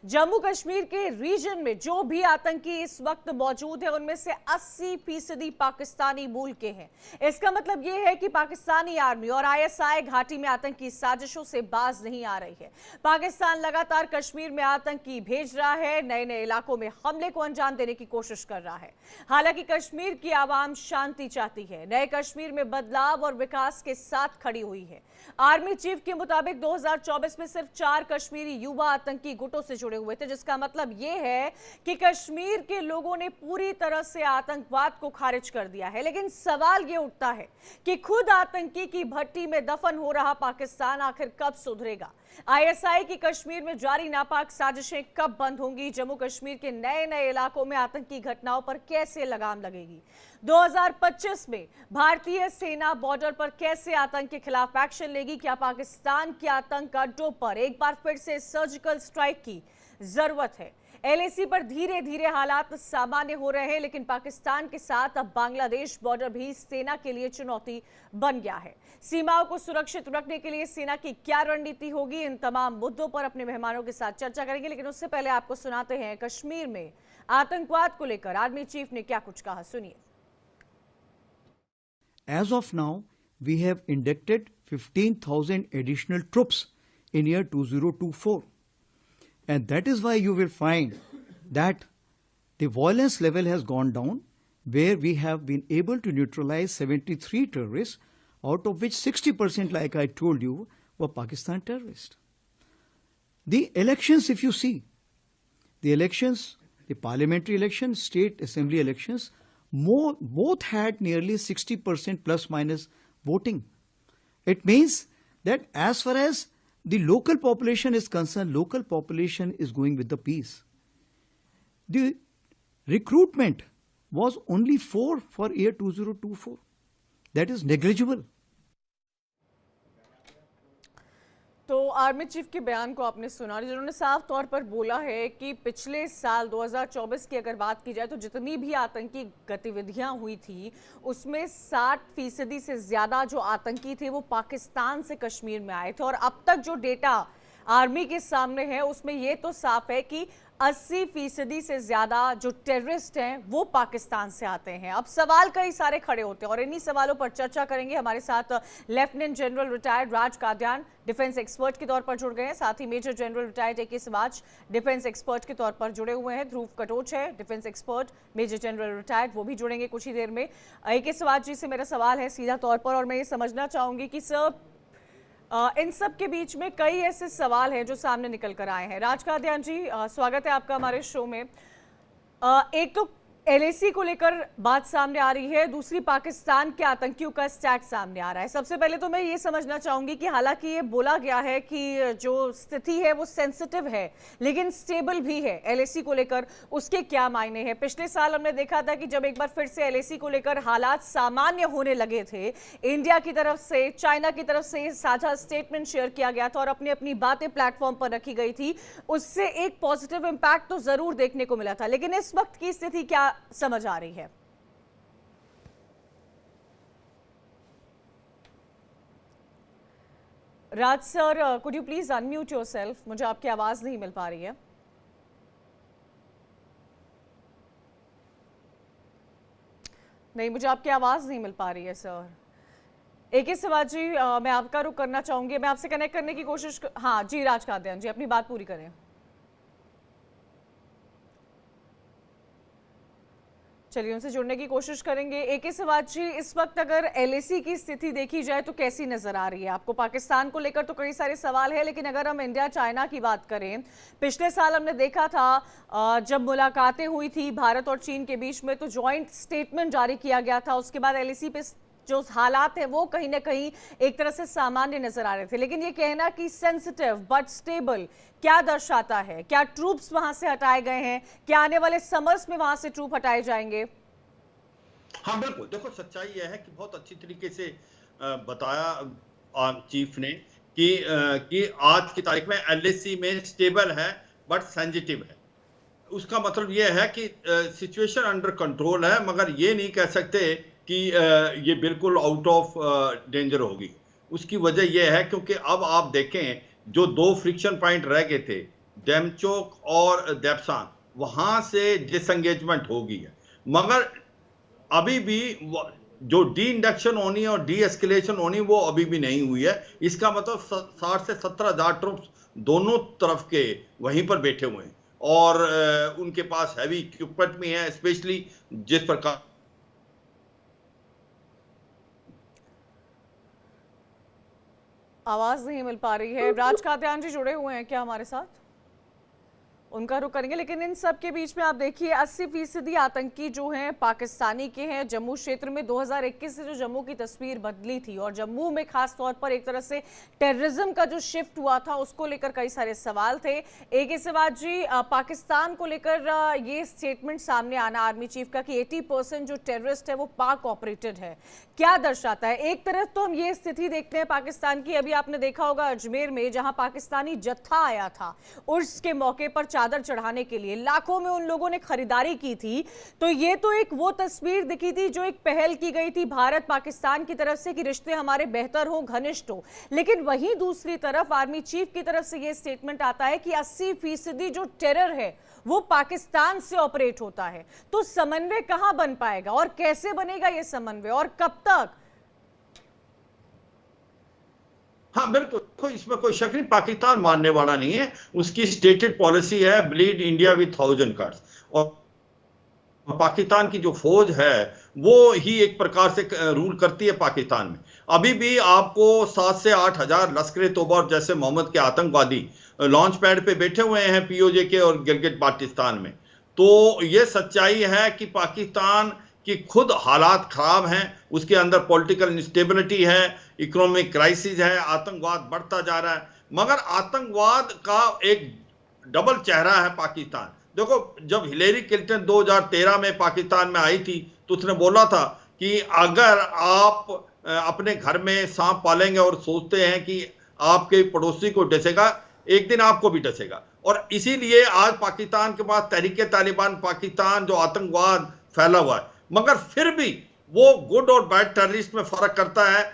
जम्मू कश्मीर के रीजन में जो भी आतंकी इस वक्त मौजूद है उनमें से 80% पाकिस्तानी मूल के हैं। इसका मतलब यह है कि पाकिस्तानी आर्मी और आईएसआई घाटी में आतंकी साजिशों से बाज नहीं आ रही है। पाकिस्तान लगातार कश्मीर में आतंकी भेज रहा है, नए नए इलाकों में हमले को अंजाम देने की कोशिश कर रहा है। हालांकि कश्मीर की आवाम शांति चाहती है, नए कश्मीर में बदलाव और विकास के साथ खड़ी हुई है। आर्मी चीफ के मुताबिक 2024 में सिर्फ 4 कश्मीरी युवा आतंकी गुटों से जुड़े हुए थे, जिसका मतलब यह है कि कश्मीर के लोगों ने पूरी तरह से आतंकवाद को खारिज कर दिया है। लेकिन सवाल यह उठता है कि खुद आतंकी की भट्टी में दफन हो रहा पाकिस्तान आखिर कब सुधरेगा? आईएसआई की कश्मीर में जारी नापाक साजिशें कब बंद होंगी? जम्मू कश्मीर के नए नए इलाकों में आतंकी घटनाओं पर कैसे लगाम लगेगी? 2025 में भारतीय सेना बॉर्डर पर कैसे आतंक के खिलाफ एक्शन लेगी? क्या पाकिस्तान के आतंक अड्डों पर एक बार फिर से सर्जिकल स्ट्राइक की जरूरत है? एलएसी पर धीरे धीरे हालात सामान्य हो रहे हैं, लेकिन पाकिस्तान के साथ अब बांग्लादेश बॉर्डर भी सेना के लिए चुनौती बन गया है। सीमाओं को सुरक्षित रखने के लिए सेना की क्या रणनीति होगी? इन तमाम मुद्दों पर अपने मेहमानों के साथ चर्चा करेंगे, लेकिन उससे पहले आपको सुनाते हैं कश्मीर में आतंकवाद को लेकर आर्मी चीफ ने क्या कुछ कहा, सुनिए। As of now, we have inducted 15,000 additional troops in year 2024. And that is why you will find that the violence level has gone down, where we have been able to neutralize 73 terrorists, out of which 60%, like I told you, were Pakistan terrorists. The elections, if you see, the elections, the parliamentary elections, state assembly elections, both had nearly 60% plus minus voting. It means that as far as the local population is concerned, local population is going with the peace. The recruitment was only 4 for year 2024. That is negligible. तो army chief के बयान को आपने सुना, जिन्होंने साफ तौर पर बोला है कि पिछले साल 2024 की अगर बात की जाए तो जितनी भी आतंकी गतिविधियां हुई थी उसमें 60% से ज्यादा जो आतंकी थे वो पाकिस्तान से कश्मीर में आए थे। और अब तक जो डेटा आर्मी के सामने है उसमें ये तो साफ है कि 80% से ज्यादा जो टेररिस्ट हैं वो पाकिस्तान से आते हैं। अब सवाल कई सारे खड़े होते हैं और इन्हीं सवालों पर चर्चा करेंगे। हमारे साथ लेफ्टिनेंट जनरल रिटायर्ड राज कादियान डिफेंस एक्सपर्ट के तौर पर जुड़ गए हैं, साथ ही मेजर जनरल रिटायर्ड ए के सिवाच डिफेंस एक्सपर्ट के तौर पर जुड़े हुए हैं। ध्रुव कटोच है defence expert major general retired, वो भी जुड़ेंगे कुछ ही देर में। ए के सिवाच जी से मेरा सवाल है सीधा तौर पर, और मैं ये समझना चाहूंगी कि सर इन सब के बीच में कई ऐसे सवाल हैं जो सामने निकल कर आए हैं। राज कादियान जी, स्वागत है आपका हमारे शो में। एक तो एलएसी को लेकर बात सामने आ रही है, दूसरी पाकिस्तान के आतंकियों का स्टैक सामने आ रहा है। सबसे पहले तो मैं ये समझना चाहूंगी कि हालांकि ये बोला गया है कि जो स्थिति है वो सेंसिटिव है लेकिन स्टेबल भी है एलएसी को लेकर, उसके क्या मायने हैं? पिछले साल हमने देखा था कि जब एक बार फिर से एलएसी को लेकर हालात सामान्य होने लगे थे, इंडिया की तरफ से, चाइना की तरफ से साझा स्टेटमेंट शेयर किया गया था और अपनी अपनी बातें प्लेटफॉर्म पर रखी गई थी, उससे एक पॉजिटिव इंपैक्ट तो जरूर देखने को मिला था। लेकिन इस वक्त की स्थिति क्या समझ आ रही है? Raj sir, could you please unmute yourself? मुझे आपकी आवाज नहीं मिल पा रही है। नहीं, मुझे आपकी आवाज नहीं मिल पा रही है सर। ए.के. शिवाजी, मैं आपका रुख करना चाहूंगी, मैं आपसे कनेक्ट करने की कोशिश हाँ जी, राज कादियान जी अपनी बात पूरी करें। चलिए उनसे जुड़ने की कोशिश करेंगे। ए.के. शिवाजी जी, इस वक्त अगर एलएसी की स्थिति देखी जाए तो कैसी नजर आ रही है आपको? पाकिस्तान को लेकर तो कई सारे सवाल है, लेकिन अगर हम इंडिया चाइना की बात करें, पिछले साल हमने देखा था जब मुलाकातें हुई थी भारत और चीन के बीच में तो जॉइंट स्टेटमेंट जारी किया गया था। उसके बाद एलएसी पे जो हालात है वो कहीं ना कहीं एक तरह से सामान्य नजर आ रहे थे, लेकिन ये कहना कि सेंसिटिव बट स्टेबल क्या दर्शाता है? क्या ट्रूप्स वहां से हटाए गए हैं? क्या आने वाले समर्स में वहां से ट्रूप हटाए जाएंगे? हाँ बिल्कुल, देखो सच्चाई यह है कि बहुत अच्छी तरीके से बताया चीफ ने कि आज की तारीख में एलएसी में स्टेबल है बट सेंसिटिव है। उसका मतलब यह है कि सिचुएशन अंडर कंट्रोल है, मगर ये नहीं कह सकते कि ये बिल्कुल आउट ऑफ डेंजर होगी। उसकी वजह यह है क्योंकि अब आप देखें जो 2 फ्रिक्शन पॉइंट रह गए थे, डेमचोक और देपसान, वहां से डिसंगेजमेंट होगी है। मगर अभी भी जो डी इंडक्शन होनी है और डी एस्केलेशन होनी वो अभी भी नहीं हुई है। इसका मतलब 60 से 70,000 ट्रुप्स दोनों तरफ के वहीं पर बैठे हुए हैं और उनके पास हैवी इक्विपमेंट भी है, स्पेशली जिस प्रकार। आवाज नहीं मिल पा रही है। राज कात्यान जी जुड़े हुए हैं क्या हमारे साथ? उनका रुख करेंगे, लेकिन इन सब के बीच में आप देखिए 80% आतंकी जो हैं पाकिस्तानी के हैं। जम्मू क्षेत्र में 2021 से जो जम्मू की तस्वीर बदली थी और जम्मू में खास तौर पर एक तरह से टेररिज्म का जो शिफ्ट हुआ था उसको लेकर कई सारे सवाल थे। AK सिवाज जी, पाकिस्तान को लेकर ये स्टेटमेंट सामने आना आर्मी चीफ का कि 80% जो टेररिस्ट है वो पाक ऑपरेटेड है, क्या दर्शाता है? एक तरफ तो हम ये स्थिति देखते हैं पाकिस्तान की, अभी आपने देखा होगा अजमेर में जहां पाकिस्तानी जत्था आया था उर्स के मौके पर चादर चढ़ाने के लिए, लाखों में उन लोगों ने खरीदारी की थी। तो ये तो एक वो तस्वीर दिखी थी जो एक पहल की गई थी भारत पाकिस्तान की तरफ से कि रिश्ते हमारे बेहतर हो, घनिष्ठ हो। लेकिन वहीं दूसरी तरफ आर्मी चीफ की तरफ से ये स्टेटमेंट आता है कि 80% जो टेरर है वो पाकिस्तान से ऑपरेट होता है। तो समन्वय कहां बन पाएगा और कैसे बनेगा ये समन्वय और कब तक? हाँ बिल्कुल, इसमें कोई शक नहीं, पाकिस्तान मानने वाला नहीं है। उसकी स्टेटेड पॉलिसी है ब्लीड इंडिया विद 1000 कट्स, और पाकिस्तान की जो फौज है वो ही एक प्रकार से रूल करती है पाकिस्तान में। अभी भी आपको 7 से 8 हजार लश्कर तोबा जैसे मोहम्मद के आतंकवादी लॉन्च पैड पे बैठे हुए हैं POJ के और गिलगित बाल्टिस्तान में। तो ये सच्चाई है कि पाकिस्तान की खुद हालात खराब हैं, उसके अंदर पॉलिटिकल इंस्टेबिलिटी है, इकोनॉमिक क्राइसिस है, आतंकवाद बढ़ता जा रहा है। मगर आतंकवाद का एक डबल चेहरा है पाकिस्तान। देखो, जब हिलेरी क्लिंटन 2013 में पाकिस्तान में आई थी तो उसने बोला था कि अगर आप अपने घर में सांप पालेंगे और सोचते हैं कि आपके पड़ोसी को डसेगा, एक दिन आपको भी डसेगा। और इसीलिए आज पाकिस्तान के पास तहरीके तालिबान पाकिस्तान जो आतंकवाद फैला हुआ है, मगर फिर भी वो गुड और बैड टेररिस्ट में फर्क करता है।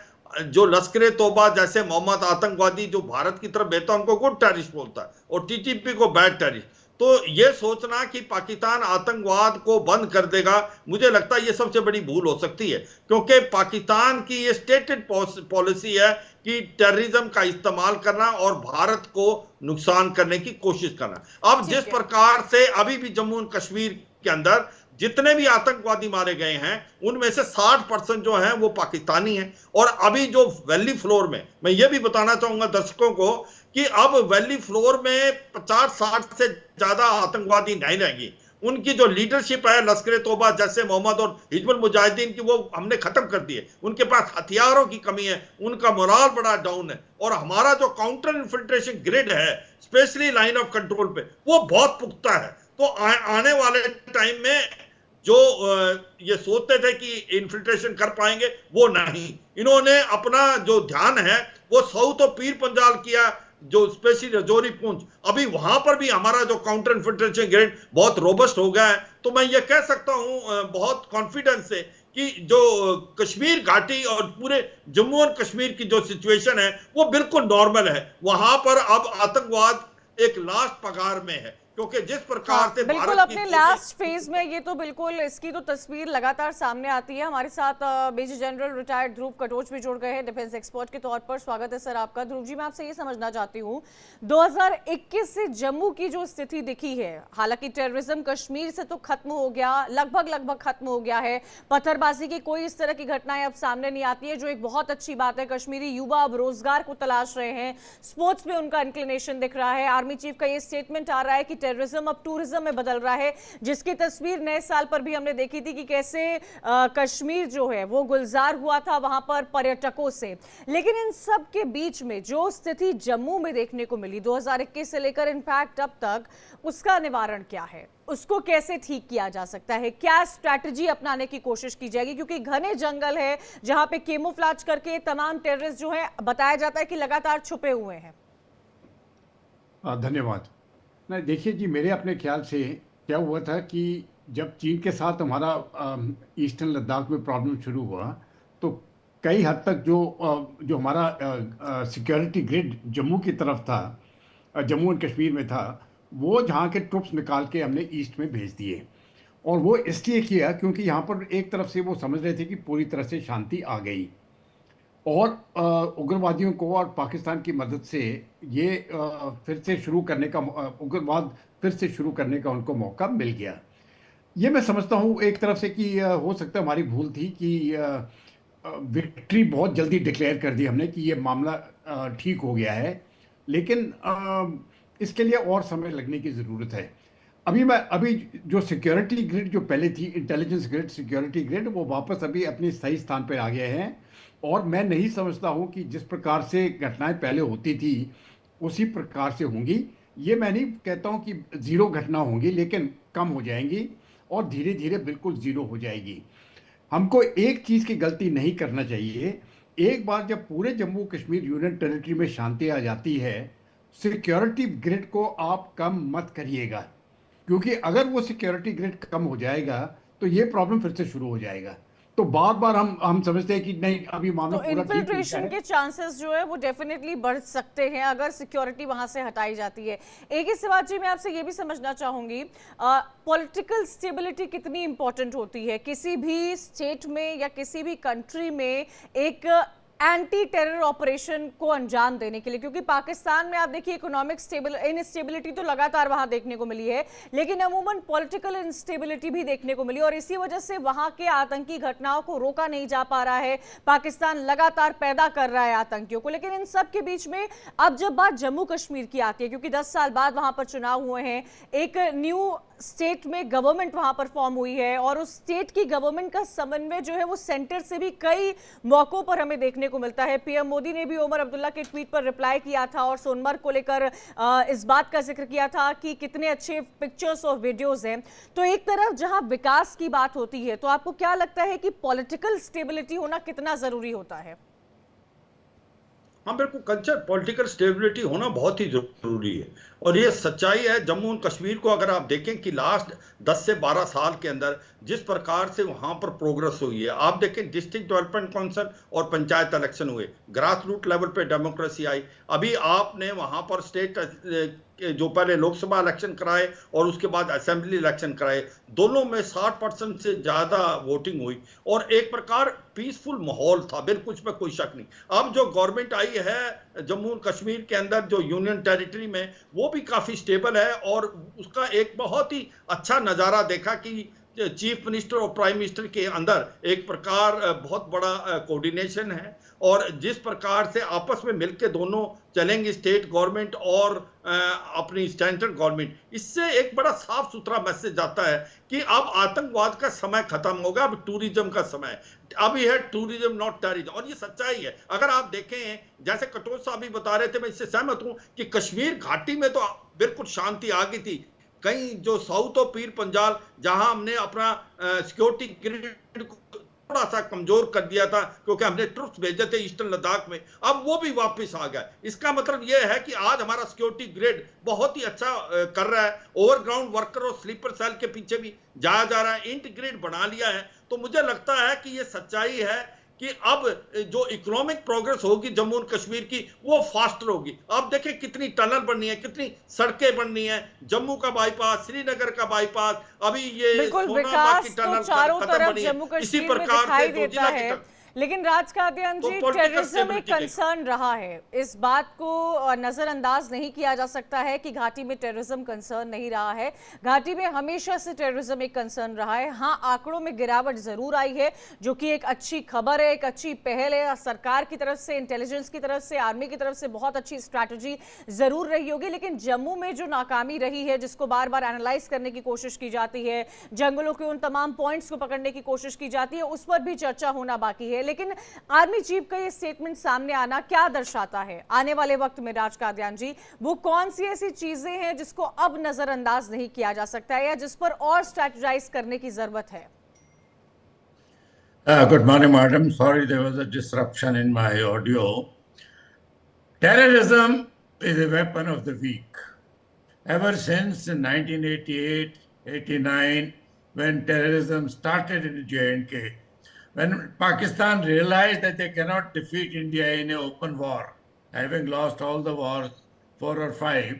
जो लश्कर तोबा जैसे मोहम्मद आतंकवादी जो भारत की तरफ बेहतर उनको गुड टेररिस्ट बोलता है और TTP को बैड टेररिस्ट। तो ये सोचना कि पाकिस्तान आतंकवाद को बंद कर देगा, मुझे लगता है ये सबसे बड़ी भूल हो सकती है, क्योंकि पाकिस्तान की ये स्टेटेड पॉलिसी है कि टेररिज्म का इस्तेमाल करना और भारत को नुकसान करने की कोशिश करना। अब जिस प्रकार से अभी भी जम्मू एंड कश्मीर के अंदर जितने भी आतंकवादी मारे गए हैं उनमें से 60% जो हैं वो पाकिस्तानी हैं। और अभी जो वैली फ्लोर में, मैं ये भी बताना चाहूंगा दर्शकों को कि अब वैली फ्लोर में 50-60 से ज्यादा आतंकवादी नहीं रहेंगे। उनकी जो लीडरशिप है लश्कर तोबा जैसे मोहम्मद और हिजबुल मुजाहिदीन की, वो हमने खत्म कर दी है। उनके पास हथियारों की कमी है, उनका मोराल बड़ा डाउन है। और हमारा जो काउंटर इन्फिल्ट्रेशन ग्रिड है, स्पेशली लाइन ऑफ कंट्रोल पे, वो बहुत पुख्ता है। तो आने वाले टाइम में जो ये सोचते थे कि इन्फिल्ट्रेशन कर पाएंगे, वो नहीं। इन्होंने अपना जो ध्यान है वो साउथ और पीर पंजाल किया, जो स्पेशली रजौरी पुंछ, अभी वहां पर भी हमारा जो काउंटर इन्फिल्ट्रेशन ग्रेड बहुत रोबस्ट हो गया है। तो मैं ये कह सकता हूं बहुत कॉन्फिडेंस से कि जो कश्मीर घाटी और पूरे जम्मू और कश्मीर की जो सिचुएशन है वो बिल्कुल नॉर्मल है। वहां पर अब आतंकवाद एक लास्ट पगार में है, क्योंकि जिस प्रकार से बिल्कुल अपने लास्ट फेज में, ये तो बिल्कुल इसकी तो तस्वीर लगातार सामने आती है। हमारे साथ मेजर जनरल रिटायर्ड ध्रुव कटोच भी जुड़ गए हैं डिफेंस एक्सपर्ट के तौर पर। स्वागत है सर आपका। ध्रुव जी, मैं आपसे ये समझना चाहती हूँ 2021 से जम्मू की जो स्थिति दिखी है, हालांकि टेररिज्म कश्मीर से तो खत्म हो गया, लगभग खत्म हो गया है, पत्थरबाजी की कोई इस तरह की घटनाएं अब सामने नहीं आती है, जो एक बहुत अच्छी बात है। कश्मीरी युवा अब रोजगार को तलाश रहे हैं, स्पोर्ट्स में उनका इंक्लिनेशन दिख रहा है। आर्मी चीफ का ये स्टेटमेंट आ रहा है कि टेररिज्म अब टूरिज्म में बदल रहा है, जिसकी तस्वीर नए साल पर भी हमने देखी थी कि कैसे कश्मीर जो है वो गुलजार हुआ था वहां पर पर्यटकों से। लेकिन इन सब के बीच में जो स्थिति जम्मू में देखने को मिली 2021 से लेकर इनफैक्ट अब तक, उसका निवारण क्या है? उसको कैसे ठीक किया जा सकता है? क्या स्ट्रैटेजी अपनाने की कोशिश की जाएगी? क्योंकि घने जंगल है जहां पे केमोफ्लेज करके तमाम टेररिस्ट जो है बताया जाता है कि लगातार छुपे हुए हैं। धन्यवाद। नहीं, देखिए जी, मेरे अपने ख्याल से क्या हुआ था कि जब चीन के साथ हमारा ईस्टर्न लद्दाख में प्रॉब्लम शुरू हुआ, तो कई हद तक जो हमारा सिक्योरिटी ग्रिड जम्मू की तरफ था, जम्मू एंड कश्मीर में था, वो जहाँ के ट्रुप्स निकाल के हमने ईस्ट में भेज दिए। और वो इसलिए किया क्योंकि यहाँ पर एक तरफ से वो समझ रहे थे कि पूरी तरह से शांति आ गई, और उग्रवादियों को और पाकिस्तान की मदद से ये फिर से शुरू करने का उग्रवाद फिर से शुरू करने का उनको मौका मिल गया। ये मैं समझता हूँ एक तरफ से कि हो सकता है हमारी भूल थी कि विक्ट्री बहुत जल्दी डिक्लेयर कर दी हमने कि ये मामला ठीक हो गया है, लेकिन इसके लिए और समय लगने की ज़रूरत है। अभी जो सिक्योरिटी ग्रिड जो पहले थी, इंटेलिजेंस ग्रिड, सिक्योरिटी ग्रिड, वो वापस अभी अपने सही स्थान पर आ गए हैं। और मैं नहीं समझता हूँ कि जिस प्रकार से घटनाएं पहले होती थी उसी प्रकार से होंगी। ये मैं नहीं कहता हूँ कि ज़ीरो घटना होंगी, लेकिन कम हो जाएंगी और धीरे धीरे बिल्कुल ज़ीरो हो जाएगी। हमको एक चीज़ की गलती नहीं करना चाहिए। एक बार जब पूरे जम्मू कश्मीर यूनियन टेरिटरी में शांति आ जाती है, सिक्योरिटी ग्रिड को आप कम मत करिएगा, क्योंकि अगर वो सिक्योरिटी ग्रिड कम हो जाएगा तो ये प्रॉब्लम फिर से शुरू हो जाएगा। तो बार बार हम समझते हैं कि नहीं, अभी मामला तो पूरा ठीक हो इन्फिल्ट्रेशन गया के है। चांसेस जो है वो डेफिनेटली बढ़ सकते हैं अगर सिक्योरिटी वहां से हटाई जाती है। एक ही सवाल जी मैं आपसे ये भी समझना चाहूंगी, पॉलिटिकल स्टेबिलिटी कितनी इंपॉर्टेंट होती है किसी भी स्टेट में या किसी भी कंट्री में एक एंटी टेरर ऑपरेशन को अंजाम देने के लिए, क्योंकि पाकिस्तान में आप देखिए इकोनॉमिक इनस्टेबिलिटी तो लगातार वहां देखने को मिली है, लेकिन अमूमन पॉलिटिकल इंस्टेबिलिटी भी देखने को मिली और इसी वजह से वहां के आतंकी घटनाओं को रोका नहीं जा पा रहा है। पाकिस्तान लगातार पैदा कर रहा है आतंकियों को। लेकिन इन सब के बीच में अब जब बात जम्मू कश्मीर की आती है, क्योंकि 10 साल बाद वहां पर चुनाव हुए हैं, एक न्यू स्टेट में गवर्नमेंट वहां पर फॉर्म हुई है और उस स्टेट की गवर्नमेंट का समन्वय जो है वो सेंटर से भी कई मौकों पर हमें देखने को मिलता है। पीएम मोदी ने भी ओमर अब्दुल्ला के ट्वीट पर रिप्लाई किया था और सोनमर्ग को लेकर इस बात का जिक्र किया था कि कितने अच्छे पिक्चर्स और वीडियोस हैं। तो एक तरफ जहां विकास की बात होती है, तो आपको क्या लगता है कि पॉलिटिकल स्टेबिलिटी होना कितना जरूरी होता है? हाँ बिल्कुल, कल्चर पॉलिटिकल स्टेबिलिटी होना बहुत ही जरूरी है। और ये सच्चाई है, जम्मू एंड कश्मीर को अगर आप देखें कि लास्ट 10 से 12 साल के अंदर जिस प्रकार से वहां पर प्रोग्रेस हुई है, आप देखें डिस्ट्रिक्ट डेवलपमेंट काउंसिल और पंचायत इलेक्शन हुए, ग्रास रूट लेवल पे डेमोक्रेसी आई। अभी आपने वहां पर स्टेट जो पहले लोकसभा इलेक्शन कराए और उसके बाद असेंबली इलेक्शन कराए, दोनों में 60% से ज्यादा वोटिंग हुई और एक प्रकार पीसफुल माहौल था, बिल्कुल उसमें कोई शक नहीं। अब जो गवर्नमेंट आई है जम्मू कश्मीर के अंदर जो यूनियन टेरिटरी में, वो भी काफी स्टेबल है और उसका एक बहुत ही अच्छा नजारा देखा कि चीफ मिनिस्टर और प्राइम मिनिस्टर के अंदर एक प्रकार बहुत बड़ा कोऑर्डिनेशन है और जिस प्रकार से आपस में मिलकर दोनों चलेंगे, स्टेट गवर्नमेंट और अपनी सेंट्रल गवर्नमेंट, इससे एक बड़ा साफ सुथरा मैसेज आता है कि अब आतंकवाद का समय खत्म होगा, अब टूरिज्म का समय है। अभी है टूरिज्म नॉट टेररिज्म, और ये सच्चाई है। अगर आप देखें, जैसे कटोच साहब भी बता रहे थे, मैं इससे सहमत हूं कि कश्मीर घाटी में तो बिल्कुल शांति आ गई थी। कहीं जो साउथ और पीर पंजाल, जहां हमने अपना सिक्योरिटी ग्रिड को थोड़ा सा कमजोर कर दिया था क्योंकि हमने ट्रुप्स भेजे थे ईस्टर्न लद्दाख में, अब वो भी वापस आ गया। इसका मतलब यह है कि आज हमारा सिक्योरिटी ग्रिड बहुत ही अच्छा कर रहा है। ओवरग्राउंड वर्कर और स्लीपर सेल के पीछे भी जाया जा रहा है, इंटीग्रेट बना लिया है। तो मुझे लगता है कि ये सच्चाई है कि अब जो इकोनॉमिक प्रोग्रेस होगी जम्मू और कश्मीर की, वो फास्टर होगी। आप देखें कितनी टनल बननी है, कितनी सड़कें बननी है, जम्मू का बाईपास, श्रीनगर का बाईपास, अभी ये बिल्कुल, सोनामार्ग विकास की तो टनल चारों खत्म तरफ बनी है। जम्मू इसी कश्मीर में प्रकार दिखाई से देता जोजिला की है। टनल, लेकिन राज कादियान तो जी, पॉलिटिकल टेररिज्म एक स्टेबिलिटी कंसर्न रहा है, इस बात को नजरअंदाज नहीं किया जा सकता है कि घाटी में टेररिज्म कंसर्न नहीं रहा है। घाटी में हमेशा से टेररिज्म एक कंसर्न रहा है। हाँ, आंकड़ों में गिरावट जरूर आई है, जो कि एक अच्छी खबर है, एक अच्छी पहल है। सरकार की तरफ से, इंटेलिजेंस की तरफ से, आर्मी की तरफ से बहुत अच्छी स्ट्रैटेजी जरूर रही होगी। लेकिन जम्मू में जो नाकामी रही है, जिसको बार बार एनालाइज करने की कोशिश की जाती है, जंगलों के उन तमाम पॉइंट्स को पकड़ने की कोशिश की जाती है, उस पर भी चर्चा होना बाकी है। लेकिन आर्मी चीफ का ये स्टेटमेंट सामने आना क्या दर्शाता है आने वाले वक्त में? राज कादियान जी, वो कौन सी ऐसी चीजें हैं जिसको अब नजरअंदाज नहीं किया जा सकता है या जिस पर और स्ट्रैटेजाइज करने की जरूरत है? Good morning, madam. Sorry, there was a disruption in my audio. Terrorism is a weapon of the weak. Ever since 1988, 89, when terrorism started in J&K, when Pakistan realized that they cannot defeat India in an open war, having lost all the wars, 4 or 5,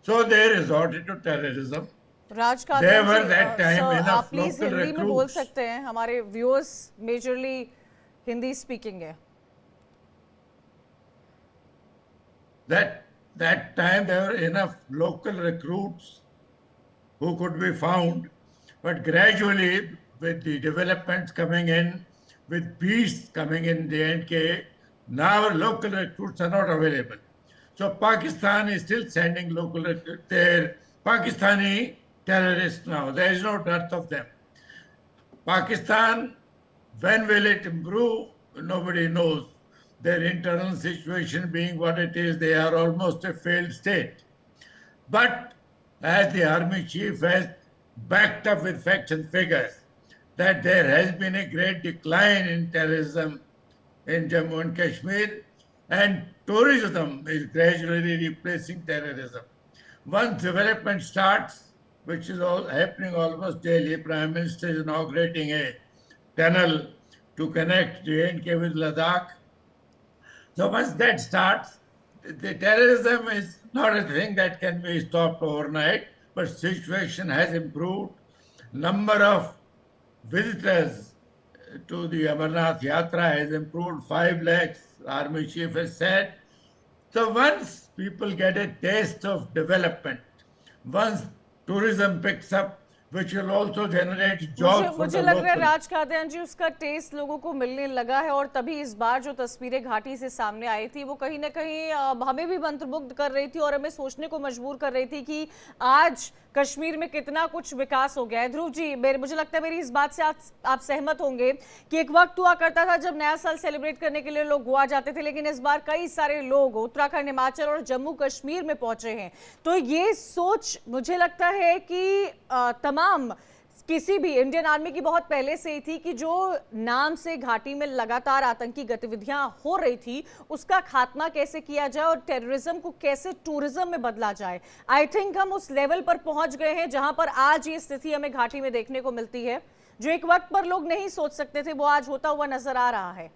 So they resorted to terrorism. Raj There Kadiyan were ji, that time sir, enough आप please local Hindi में बोल recruits. सकते हैं, हमारे viewers majorly Hindi speaking है। That time there were enough local recruits who could be found, but gradually with the developments coming in, with peace coming in the NK, now local recruits are not available. So Pakistan is still sending local recruits. They're Pakistani terrorists now. There is no dearth of them. Pakistan, when will it improve? Nobody knows. Their internal situation being what it is, they are almost a failed state. But as the army chief has backed up with facts and figures that there has been a great decline in terrorism in Jammu and Kashmir, and tourism is gradually replacing terrorism. Once development starts, which is all happening almost daily, Prime Minister is inaugurating a tunnel to connect J&K with Ladakh. So once that starts, the terrorism is not a thing that can be stopped overnight, but situation has improved. Number of visitors to the Amarnath Yatra has improved 5 lakhs, Army Chief has said. So once people get a taste of development, once tourism picks up, which will also generate jobs for मुझे the लग रहा है local. राज कादियान जी, उसका test लोगों को मिलने लगा है और तभी इस बार जो तस्वीरें घाटी से सामने आई थी वो कहीं ना कहीं हमें भी मंत्रमुग्ध कर रही थी और हमें सोचने को मजबूर कर रही थी कि आज कश्मीर में कितना कुछ विकास हो गया है। ध्रुव जी, मुझे लगता है मेरी इस बात से आप सहमत होंगे कि एक वक्त हुआ करता था जब नया साल सेलिब्रेट करने के लिए लोग गोवा जाते थे, लेकिन इस बार कई सारे लोग उत्तराखंड, हिमाचल और जम्मू कश्मीर में पहुंचे हैं। तो ये सोच मुझे लगता है कि तमाम किसी भी इंडियन आर्मी की बहुत पहले से ही थी कि जो नाम से घाटी में लगातार आतंकी गतिविधियां हो रही थी उसका खात्मा कैसे किया जाए और टेररिज्म को कैसे टूरिज्म में बदला जाए। आई थिंक हम उस लेवल पर पहुंच गए हैं जहां पर आज ये स्थिति हमें घाटी में देखने को मिलती है। जो एक वक्त पर लोग नहीं सोच सकते थे वो आज होता हुआ नजर आ रहा है।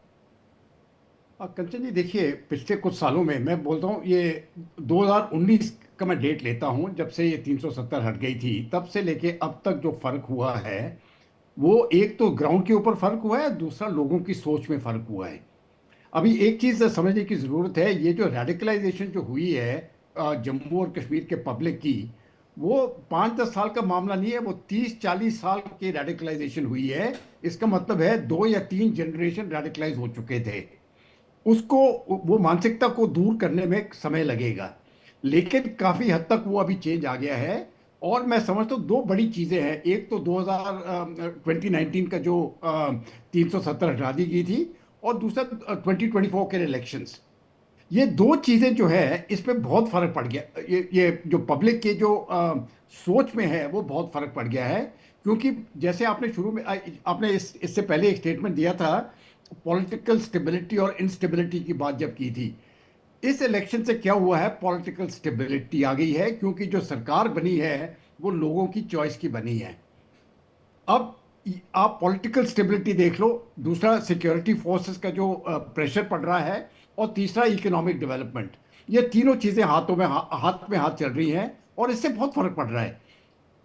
कंचन जी, देखिए, पिछले कुछ सालों में मैं बोलता हूँ, ये 2019 का मैं डेट लेता हूँ, जब से ये 370 हट गई थी, तब से लेके अब तक जो फर्क हुआ है वो एक तो ग्राउंड के ऊपर फर्क हुआ है, दूसरा लोगों की सोच में फर्क हुआ है। अभी एक चीज़ समझने की ज़रूरत है, ये जो रेडिकलाइजेशन जो हुई है जम्मू और कश्मीर के पब्लिक की, वो 5-10 साल का मामला नहीं है, वो 30-40 साल की रेडिकलाइजेशन हुई है। इसका मतलब है 2 या 3 जनरेशन रेडिकलाइज हो चुके थे। उसको, वो मानसिकता को दूर करने में समय लगेगा, लेकिन काफ़ी हद तक वो अभी चेंज आ गया है। और मैं समझता हूँ 2 बड़ी चीज़ें हैं। एक तो 2019 का जो 370 हटा दी गई थी, और दूसरा 2024 के इलेक्शंस। ये 2 चीज़ें जो है, इस पे बहुत फ़र्क पड़ गया। ये जो पब्लिक के जो सोच में है वो बहुत फ़र्क पड़ गया है। क्योंकि जैसे आपने शुरू में आपने इससे पहले एक स्टेटमेंट दिया था, पॉलिटिकल स्टेबिलिटी और इंस्टेबिलिटी की बात जब की थी, इस इलेक्शन से क्या हुआ है, पॉलिटिकल स्टेबिलिटी आ गई है, क्योंकि जो सरकार बनी है वो लोगों की चॉइस की बनी है। अब आप पॉलिटिकल स्टेबिलिटी देख लो, दूसरा सिक्योरिटी फोर्सेस का जो प्रेशर पड़ रहा है, और तीसरा इकोनॉमिक डेवलपमेंट। ये तीनों चीज़ें हाथ में हाथ चल रही हैं, और इससे बहुत फर्क पड़ रहा है।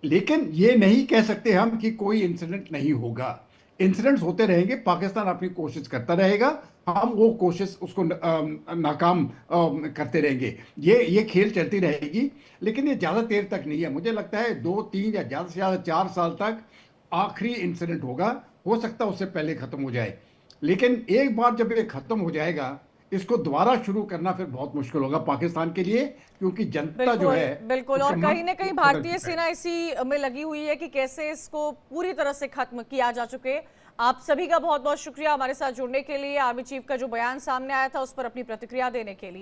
लेकिन ये नहीं कह सकते हम कि कोई इंसिडेंट नहीं होगा। इंसिडेंट्स होते रहेंगे, पाकिस्तान अपनी कोशिश करता रहेगा, हम वो कोशिश उसको नाकाम करते रहेंगे। ये खेल चलती रहेगी, लेकिन ये ज़्यादा देर तक नहीं है। मुझे लगता है 2-3 या ज़्यादा से ज़्यादा 4 साल तक आखिरी इंसिडेंट होगा। हो सकता है उससे पहले ख़त्म हो जाए, लेकिन एक बार जब ये ख़त्म हो जाएगा, इसको दोबारा शुरू करना फिर बहुत मुश्किल होगा पाकिस्तान के लिए, क्योंकि जनता जो है बिल्कुल, और उसका कहीं ना मन कहीं बदल भारतीय चुका है। सेना इसी में लगी हुई है कि कैसे इसको पूरी तरह से खत्म किया जा चुके। आप सभी का बहुत बहुत शुक्रिया हमारे साथ जुड़ने के लिए, आर्मी चीफ का जो बयान सामने आया था उस पर अपनी प्रतिक्रिया देने के लिए।